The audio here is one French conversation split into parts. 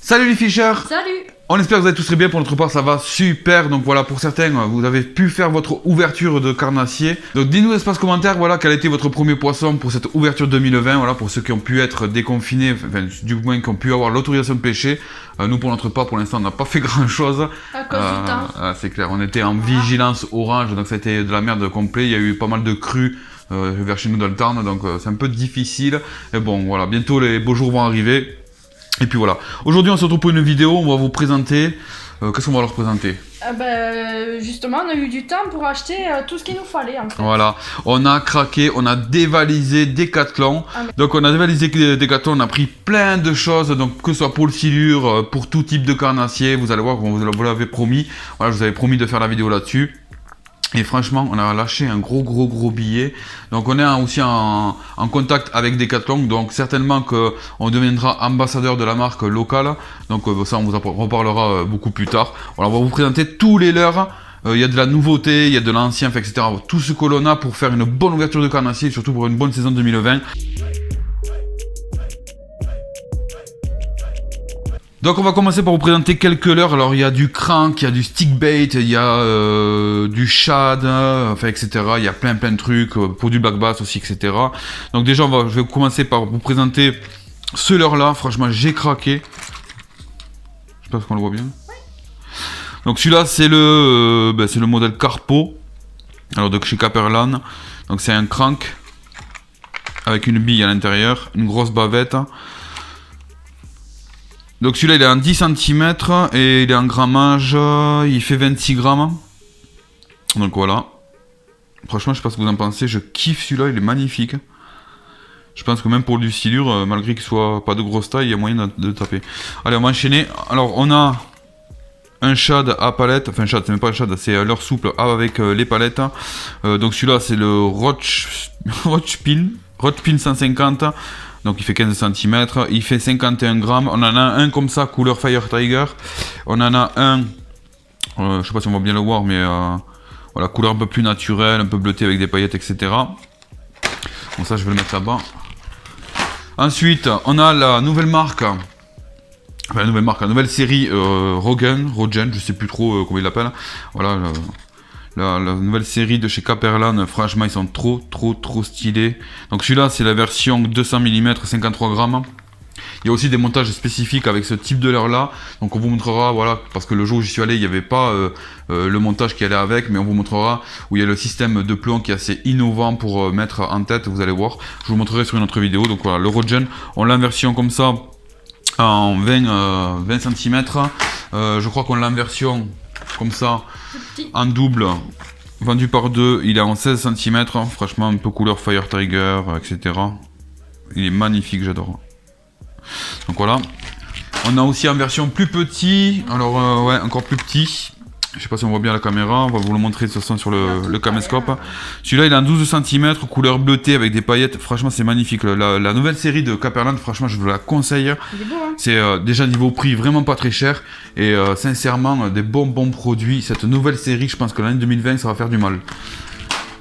Salut les ficheurs. Salut. On espère que vous allez tous très bien, pour notre part ça va super. Donc voilà, pour certains, vous avez pu faire votre ouverture de carnassier. Donc dites-nous dans l'espace commentaire, voilà, quel a été votre premier poisson pour cette ouverture 2020. Voilà, pour ceux qui ont pu être déconfinés, enfin du moins qui ont pu avoir l'autorisation de pêcher. Nous pour notre part, pour l'instant, on n'a pas fait grand chose. À cause du temps. C'est clair, on était en vigilance orange, donc ça a été de la merde complet. Il y a eu pas mal de crues vers chez nous dans le Tarn, donc c'est un peu difficile. Et bon, voilà, bientôt les beaux jours vont arriver. Et puis voilà, aujourd'hui on se retrouve pour une vidéo, on va vous présenter, qu'est-ce qu'on va leur présenter? Justement, on a eu du temps pour acheter tout ce qu'il nous fallait en fait. Voilà, on a craqué, on a dévalisé Decathlon. Donc on a dévalisé Decathlon, on a pris plein de choses, donc que ce soit pour le silure, pour tout type de carnassier, vous allez voir, vous l'avez promis, voilà, je vous avais promis de faire la vidéo là-dessus. Et franchement, on a lâché un gros billet. Donc on est aussi en contact avec Decathlon. Donc certainement qu'on deviendra ambassadeur de la marque locale. Donc ça, on vous en reparlera beaucoup plus tard. Voilà, on va vous présenter tous les leurs. Il y a de la nouveauté, il y a de l'ancien, etc. Tout ce que l'on a pour faire une bonne ouverture de carnassier, surtout pour une bonne saison 2020. Donc on va commencer par vous présenter quelques leurres. Alors il y a du crank, il y a du stickbait, il y a du shad, enfin etc. Il y a plein de trucs, pour du black bass aussi, etc. Donc déjà je vais commencer par vous présenter ce leurre là. Franchement j'ai craqué. Je sais pas si on le voit bien. Donc celui-là c'est le modèle Carpo. Alors de chez Caperlan. Donc c'est un crank avec une bille à l'intérieur, une grosse bavette. Donc celui-là il est en 10 cm et il est en grammage, il fait 26 grammes. Donc voilà. Franchement je sais pas ce que vous en pensez, je kiffe celui-là, il est magnifique. Je pense que même pour du silure, malgré qu'il soit pas de grosse taille, il y a moyen de taper. Allez on va enchaîner. Alors on a un shad à palette, enfin shad c'est même pas un shad, c'est leurre souple avec les palettes. Donc celui-là c'est le Rochpin 150. Donc il fait 15 cm, il fait 51 grammes. On en a un comme ça, couleur Fire Tiger. On en a un, je sais pas si on va bien le voir, mais voilà, couleur un peu plus naturelle, un peu bleutée avec des paillettes, etc. Bon ça je vais le mettre là-bas. Ensuite, on a la nouvelle marque, enfin la nouvelle série Rogen, je sais plus trop comment il l'appelle. Voilà. La nouvelle série de chez Caperlan, franchement ils sont trop stylés. Donc celui-là c'est la version 200 mm 53 grammes. Il y a aussi des montages spécifiques avec ce type de leurre là. Donc on vous montrera, voilà, parce que le jour où j'y suis allé il n'y avait pas le montage qui allait avec, mais on vous montrera où il y a le système de plomb qui est assez innovant pour mettre en tête, vous allez voir. Je vous montrerai sur une autre vidéo. Donc voilà, le Rogen, on l'a en version comme ça en 20 cm. Je crois qu'on l'a en version comme ça en double, vendu par deux, il est en 16 cm, franchement un peu couleur Fire Tiger, etc. Il est magnifique, j'adore. Donc voilà. On a aussi en version plus petit, alors ouais, encore plus petit. Je sais pas si on voit bien la caméra, on va vous le montrer de toute façon sur le caméscope. Celui-là il est en 12 cm, couleur bleutée avec des paillettes, franchement c'est magnifique. La nouvelle série de Caperlan, franchement je vous la conseille. C'est déjà niveau prix vraiment pas très cher. Et sincèrement des bons produits. Cette nouvelle série, je pense que l'année 2020 ça va faire du mal.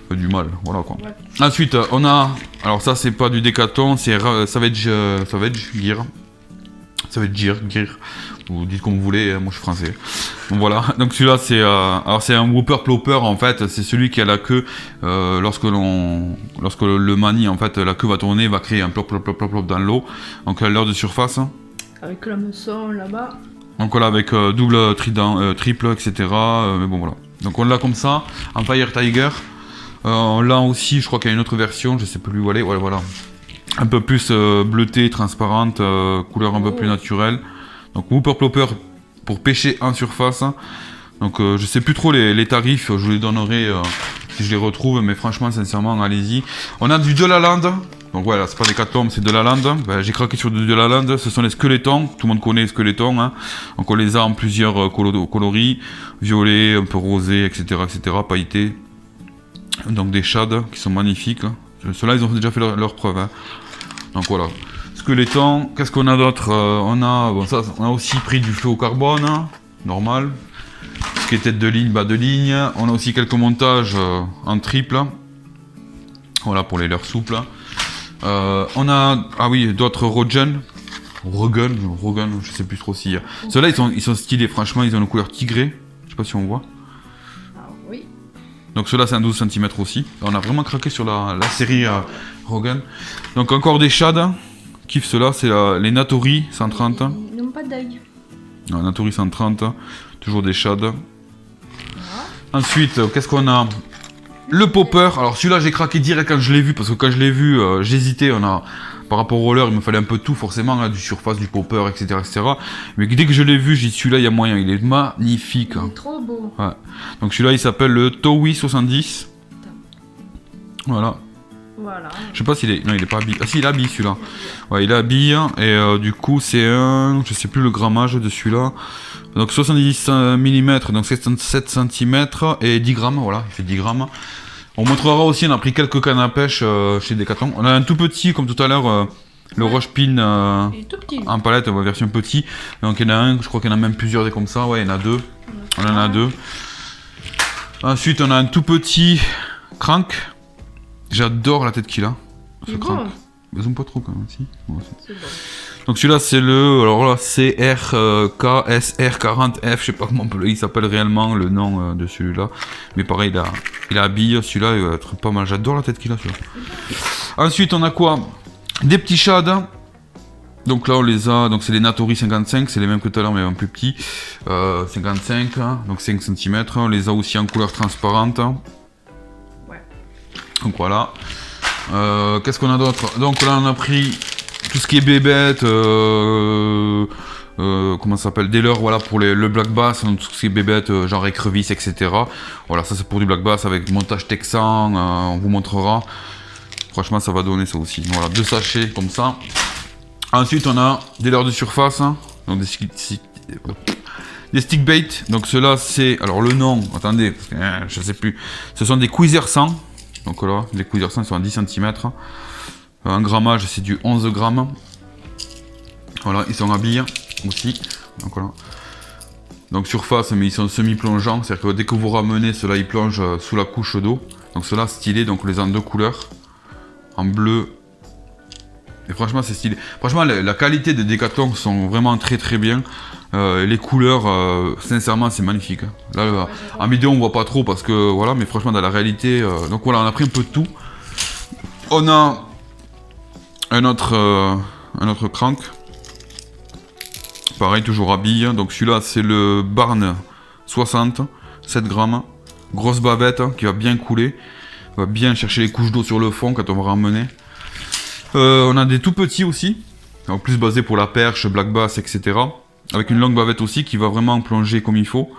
Voilà quoi. Ouais. Ensuite on a, alors ça c'est pas du Decathlon, c'est Savage Gear. Vous dites comme vous voulez, moi je suis français. Donc voilà, donc celui-là c'est un whooper plopper en fait, c'est celui qui a la queue lorsque le manie en fait, la queue va tourner, va créer un plop dans l'eau. Donc leurre de surface. Avec l'hameçon là-bas. Donc voilà, avec double trident, triple, etc. Mais bon voilà. Donc on l'a comme ça, en Fire Tiger. On l'a aussi, je crois qu'il y a une autre version, je sais plus où elle est, voilà. Un peu plus bleutée, transparente, couleur un peu plus naturelle. Donc whooper plopper pour pêcher en surface. Donc je sais plus trop les tarifs, je vous les donnerai si je les retrouve, mais franchement sincèrement allez-y. On a du Delaland, donc voilà, c'est pas des Decathlon, c'est Delaland. Ben, j'ai craqué sur du Delaland, ce sont les squelettons, tout le monde connaît les squelettons, hein. Donc on les a en plusieurs coloris, violet, un peu rosé, etc. pailletés. Donc des shads qui sont magnifiques. Ceux-là ils ont déjà fait leur preuve, hein. Donc voilà. Squelettons, qu'est-ce qu'on a d'autre? On a aussi pris du fluocarbone, hein, normal. Ce qui est tête de ligne, bas de ligne. On a aussi quelques montages en triple. Voilà pour les leurres souples. On a d'autres Rogen. Rogan, je sais plus trop si. Ceux-là, ils sont stylés, franchement, ils ont une couleur tigrée. Je sais pas si on voit. Ah oui. Donc ceux-là, c'est un 12 cm aussi. On a vraiment craqué sur la série Rogan. Donc encore des shads. Kiffe ceux-là, c'est les Natori 130. Ils n'ont pas d'œil. Natori 130, toujours des shads. Ensuite, qu'est-ce qu'on a? Le popper. Alors celui-là, j'ai craqué direct quand je l'ai vu, parce que quand je l'ai vu, j'hésitais. Par rapport au roller, il me fallait un peu tout, forcément, là, du surface, du popper, etc., etc. Mais dès que je l'ai vu, j'ai dit celui-là, il y a moyen, il est magnifique. Il est trop beau. Ouais. Donc celui-là, il s'appelle le Toei 70. Voilà. Voilà. Je sais pas s'il est... Non, il est pas habillé. Ah si, il est habillé celui-là. Ouais, il est habillé, et du coup, c'est un... Je sais plus le grammage de celui-là. Donc 70 mm, donc 77 cm, et 10 grammes, voilà, il fait 10 grammes. On montrera aussi, on a pris quelques cannes à pêche chez Decathlon. On a un tout petit, comme tout à l'heure, le Roche Pin Il est tout petit. en palette, version petit. Donc il y en a un, je crois qu'il y en a même plusieurs des comme ça. Ouais, il y en a deux. On en a deux. Ensuite, on a un tout petit crank. J'adore la tête qu'il a. Ce crank. Mais zoom pas trop quand même, si. Ouais, c'est bon. Donc celui-là, c'est le... Alors là, CRKSR40F, je sais pas comment il s'appelle réellement, le nom de celui-là. Mais pareil, il a habillé, celui-là, il va être pas mal. J'adore la tête qu'il a, celui-là. Ensuite, on a quoi? Des petits shads. Donc là, on les a... Donc c'est les Natori 55, c'est les mêmes que tout à l'heure, mais un plus petits. 55, hein, donc 5 cm. On les a aussi en couleur transparente. Ouais. Donc voilà. Qu'est-ce qu'on a d'autre? Donc là, on a pris... Tout ce qui est bébête, comment ça s'appelle, des leurres, voilà, pour le black bass, tout ce qui est bébête, genre écrevisse, etc. Voilà, ça c'est pour du black bass avec montage texan, on vous montrera. Franchement, ça va donner ça aussi. Voilà, 2 sachets comme ça. Ensuite, on a des leurres de surface, hein, donc des stick bait. Donc ceux-là, c'est, alors le nom, attendez, parce que, je sais plus. Ce sont des Queezer 100. Donc là, les Queezer 100 ils sont à 10 cm. Un grammage, c'est du 11 grammes. Voilà, ils sont habillés aussi. Donc voilà. Donc surface, mais ils sont semi-plongeants. C'est-à-dire que dès que vous ramenez, ceux-là, ils plongent sous la couche d'eau. Donc ceux-là, stylés, donc on les a en 2 couleurs. En bleu. Et franchement, c'est stylé. Franchement, la qualité des Decathlon sont vraiment très très bien. Les couleurs, sincèrement, c'est magnifique. Là, en vidéo, on voit pas trop parce que voilà, mais franchement, dans la réalité, donc voilà, on a pris un peu de tout. On a un autre crank. Pareil, toujours habillé. Donc celui-là, c'est le Barn 60, 7 grammes. Grosse bavette hein, qui va bien couler. Va bien chercher les couches d'eau sur le fond quand on va ramener. On a des tout petits aussi. En plus basés pour la perche, black bass, etc. Avec une longue bavette aussi qui va vraiment plonger comme il faut.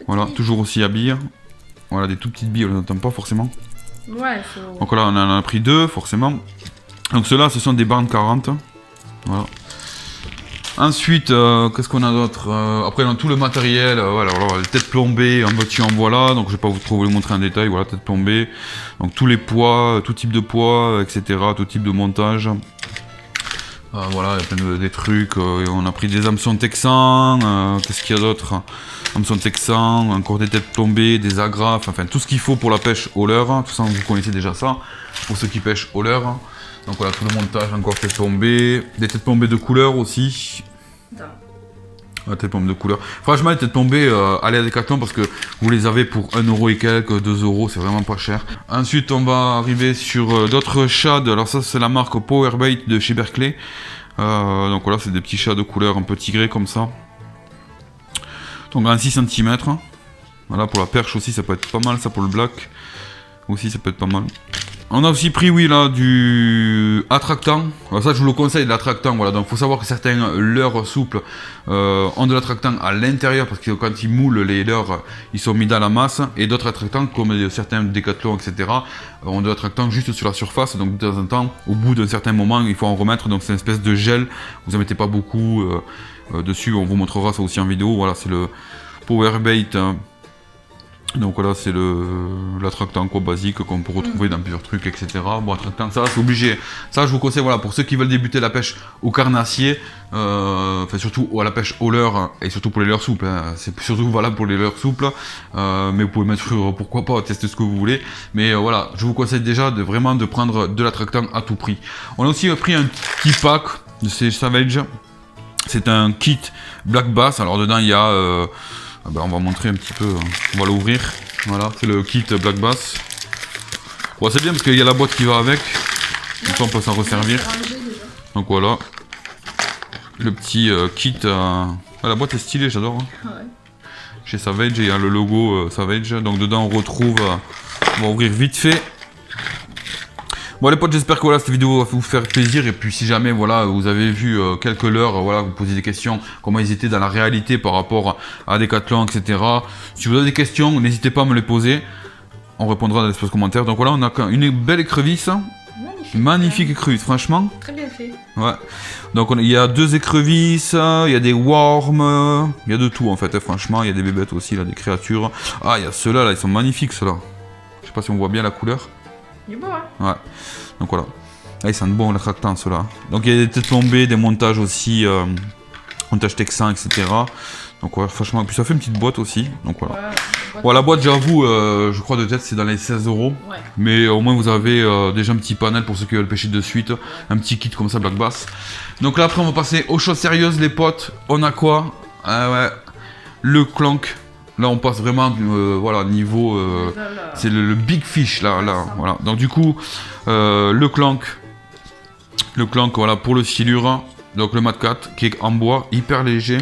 Voilà, toujours aussi habillé. Voilà, des tout petites billes, on les entend pas forcément. Ouais, faut... Donc là, on en a pris 2, forcément. Donc ceux-là, ce sont des Barn 40. Voilà. Ensuite, qu'est-ce qu'on a d'autre? Après, on a tout le matériel. Voilà, alors, les têtes plombées, en voiture, en voilà. Donc, je vais pas vous le montrer en détail. Voilà, tête plombée. Donc, tous les poids, tout type de poids, etc. Tout type de montage. Voilà, il y a plein des trucs. On a pris des hameçons texans. Qu'est-ce qu'il y a d'autre? Hameçons texans, encore des têtes plombées, des agrafes. Enfin, tout ce qu'il faut pour la pêche au leurre. Tout ça, vous connaissez déjà ça. Pour ceux qui pêchent au leurre. Donc voilà, tout le montage, encore tête plombée. Des têtes plombées de couleur aussi. Tête plombée de couleur. Franchement, les têtes plombées, allez à Decathlon parce que vous les avez pour 1€ et quelques, 2€, c'est vraiment pas cher. Ensuite, on va arriver sur d'autres shads. Alors ça, c'est la marque Powerbait de chez Berkeley. Donc voilà, c'est des petits shads de couleur un peu tigrés comme ça. Donc en 6 cm. Voilà, pour la perche aussi, ça peut être pas mal. Ça pour le black aussi, ça peut être pas mal. On a aussi pris, oui, là, du attractant. Alors ça, je vous le conseille, de l'attractant, voilà. Donc, il faut savoir que certains leurres souples ont de l'attractant à l'intérieur, parce que quand ils moulent, les leurres, ils sont mis dans la masse. Et d'autres attractants, comme certains Decathlon, etc., ont de l'attractant juste sur la surface. Donc, de temps en temps, au bout d'un certain moment, il faut en remettre. Donc, c'est une espèce de gel. Vous en mettez pas beaucoup dessus. On vous montrera ça aussi en vidéo. Voilà, c'est le Powerbait. Donc voilà, c'est l'attractant quoi basique qu'on peut retrouver dans plusieurs trucs, etc. Bon, attractant, ça c'est obligé. Ça, je vous conseille, voilà, pour ceux qui veulent débuter la pêche au carnassier, enfin surtout à la pêche au leurre et surtout pour les leurres souples. Hein. C'est surtout valable pour les leurres souples, mais vous pouvez mettre, pourquoi pas, tester ce que vous voulez. Mais voilà, je vous conseille déjà vraiment de prendre de l'attractant à tout prix. On a aussi pris un petit pack de ces Savage. C'est un kit Black Bass. Alors dedans il y a... on va montrer un petit peu, on va l'ouvrir. Voilà, c'est le kit Black Bass. Bon, c'est bien parce qu'il y a la boîte qui va avec. Comme ça on peut s'en resservir. Donc voilà. Le petit kit. La boîte est stylée, j'adore. Hein. Ouais. Chez Savage, il y a le logo Savage. Donc dedans on retrouve... on va ouvrir vite fait. Bon les potes, j'espère que voilà, cette vidéo va vous faire plaisir. Et puis si jamais voilà, vous avez vu quelques leurres, voilà, vous posez des questions, comment ils étaient dans la réalité par rapport à Decathlon, etc. Si vous avez des questions, n'hésitez pas à me les poser. On répondra dans l'espace commentaire. Donc voilà, on a une belle écrevisse. Magnifique écrevisse, franchement. Très bien fait. Ouais. Donc il y a 2 écrevisses, il y a des worms, il y a de tout en fait, franchement. Il y a des bébêtes aussi, là, des créatures. Ah, il y a ceux-là, là, ils sont magnifiques, ceux-là. Je sais pas si on voit bien la couleur. Il est beau, hein. Ouais. Donc voilà. Ah, ils sentent bon le tractant, ceux-là. Donc il y a des têtes tombées, des montages aussi, montage texan, etc. Donc ouais, franchement, puis ça fait une petite boîte aussi. Donc voilà. Ouais. Bon, la boîte, j'avoue, je crois de tête c'est dans les 16 €. Ouais. Mais au moins vous avez déjà un petit panel pour ceux qui veulent pêcher de suite. Un petit kit comme ça, Black Bass. Donc là après on va passer aux choses sérieuses les potes. On a quoi? Ouais, le clank. Là on passe vraiment voilà, niveau... c'est le big fish là, voilà. Donc du coup, le clank. Le clank, voilà, pour le silure. Donc le Mat 4 qui est en bois, hyper léger.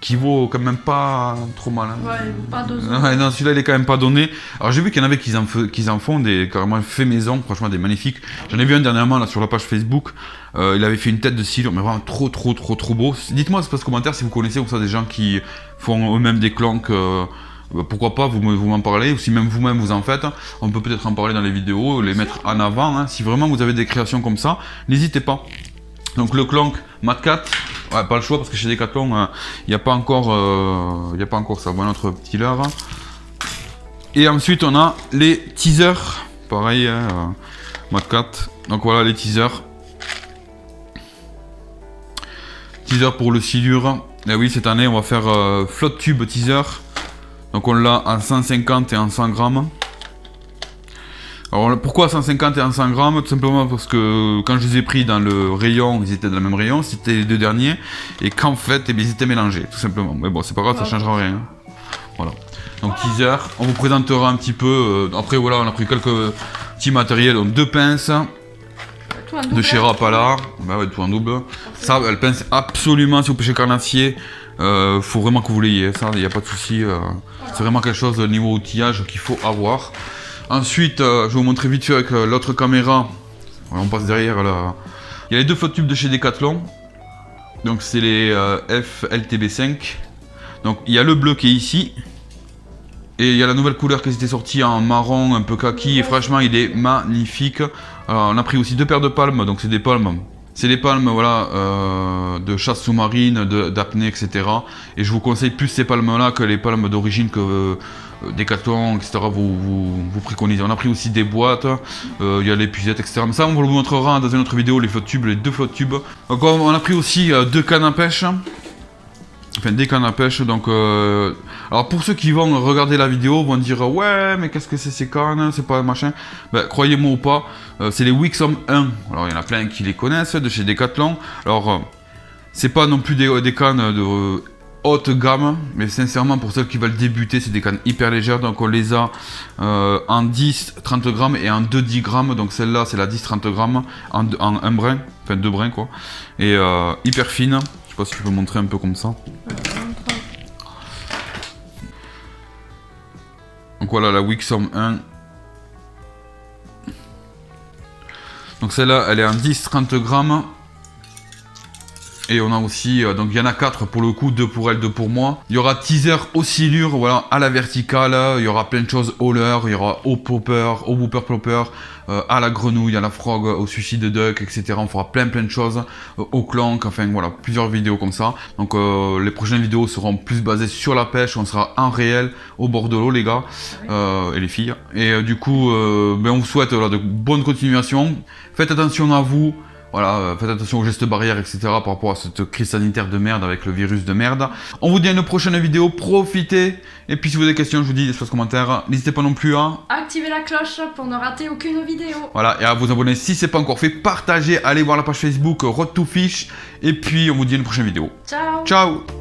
Qui vaut quand même pas trop mal. Hein. Ouais, pas donné. Ouais, non, celui-là il est quand même pas donné. Alors j'ai vu qu'il y en avait qui en font des carrément fait maison, franchement des magnifiques. J'en ai vu un dernièrement là sur la page Facebook. Il avait fait une tête de silure, mais vraiment trop beau. Dites-moi dans l'espace commentaire si vous connaissez comme ça des gens qui font eux-mêmes des clanks. Pourquoi pas, vous m'en parlez, ou si même vous-même vous en faites, on peut peut-être en parler dans les vidéos, les mettre en avant. Hein. Si vraiment vous avez des créations comme ça, n'hésitez pas. Donc le clank Mat 4, ouais, pas le choix parce que chez Decathlon, il n'y a pas encore ça. Bon, notre petit leurre. Et ensuite on a les teasers, pareil, Mat 4. Donc voilà les teasers. Teaser pour le silure. Et oui, cette année on va faire float tube teaser. Donc on l'a en 150 et en 100 grammes. Alors pourquoi 150 et 100 grammes? Tout simplement parce que quand je les ai pris dans le rayon, ils étaient dans le même rayon, c'était les 2 derniers, et qu'en fait, eh bien, ils étaient mélangés, tout simplement. Mais bon, c'est pas grave, ça changera rien. Voilà. Donc teaser, on vous présentera un petit peu. Après voilà, on a pris quelques petits matériels, donc 2 pinces. De chez Rapala, bah ouais, tout en double. Ça, elle pince absolument si vous pêchez carnassier. Faut vraiment que vous l'ayez, ça, il n'y a pas de souci. C'est vraiment quelque chose au niveau outillage qu'il faut avoir. Ensuite, je vais vous montrer vite fait avec l'autre caméra. On passe derrière là. Il y a les 2 flotte tubes de chez Decathlon. Donc c'est les FLTB5. Donc il y a le bleu qui est ici. Et il y a la nouvelle couleur qui était sortie en marron, un peu kaki. Et franchement, il est magnifique. Alors, on a pris aussi 2 paires de palmes. Donc c'est des palmes. C'est les palmes voilà, de chasse sous-marine, d'apnée, etc. Et je vous conseille plus ces palmes-là que les palmes d'origine que Decathlon, etc. Vous préconisez. On a pris aussi des boîtes, il y a l'épuisette, etc. Mais ça, on vous le montrera dans une autre vidéo, les flotte tubes, les 2 flotte tubes. Donc on a pris aussi 2 cannes à pêche. Enfin, des cannes à pêche. Donc, alors pour ceux qui vont regarder la vidéo, vont dire ouais, mais qu'est-ce que c'est ces cannes? C'est pas un machin. Ben, croyez-moi ou pas, c'est les Wixom 1. Alors il y en a plein qui les connaissent de chez Decathlon. Alors c'est pas non plus des cannes de haute gamme, mais sincèrement pour ceux qui veulent débuter, c'est des cannes hyper légères. Donc on les a en 10-30 grammes et en 2-10 grammes. Donc celle-là c'est la 10-30 grammes en un brin, enfin 2 brins quoi. Et hyper fine. Je sais pas si tu peux montrer un peu comme ça. Donc voilà la Wixom 1. Donc celle-là elle est en 10-30 grammes. Et on a aussi, donc il y en a 4 pour le coup, 2 pour elle, 2 pour moi. Il y aura teaser au silure, voilà, à la verticale. Il y aura plein de choses au leurre, il y aura au popper, au whooper plopper, à la grenouille, à la frog, au suicide duck, etc. On fera plein de choses, au clank, enfin voilà, plusieurs vidéos comme ça. Donc les prochaines vidéos seront plus basées sur la pêche, on sera en réel, au bord de l'eau les gars, et les filles. Et du coup, on vous souhaite voilà, de bonnes continuations. Faites attention à vous. Voilà, faites attention aux gestes barrières, etc. par rapport à cette crise sanitaire de merde avec le virus de merde. On vous dit à une prochaine vidéo, profitez. Et puis si vous avez des questions, je vous dis, espace commentaire. N'hésitez pas non plus à activer la cloche pour ne rater aucune vidéo. Voilà, et à vous abonner si c'est pas encore fait. Partagez, allez voir la page Facebook Road to Fish. Et puis on vous dit à une prochaine vidéo. Ciao. Ciao.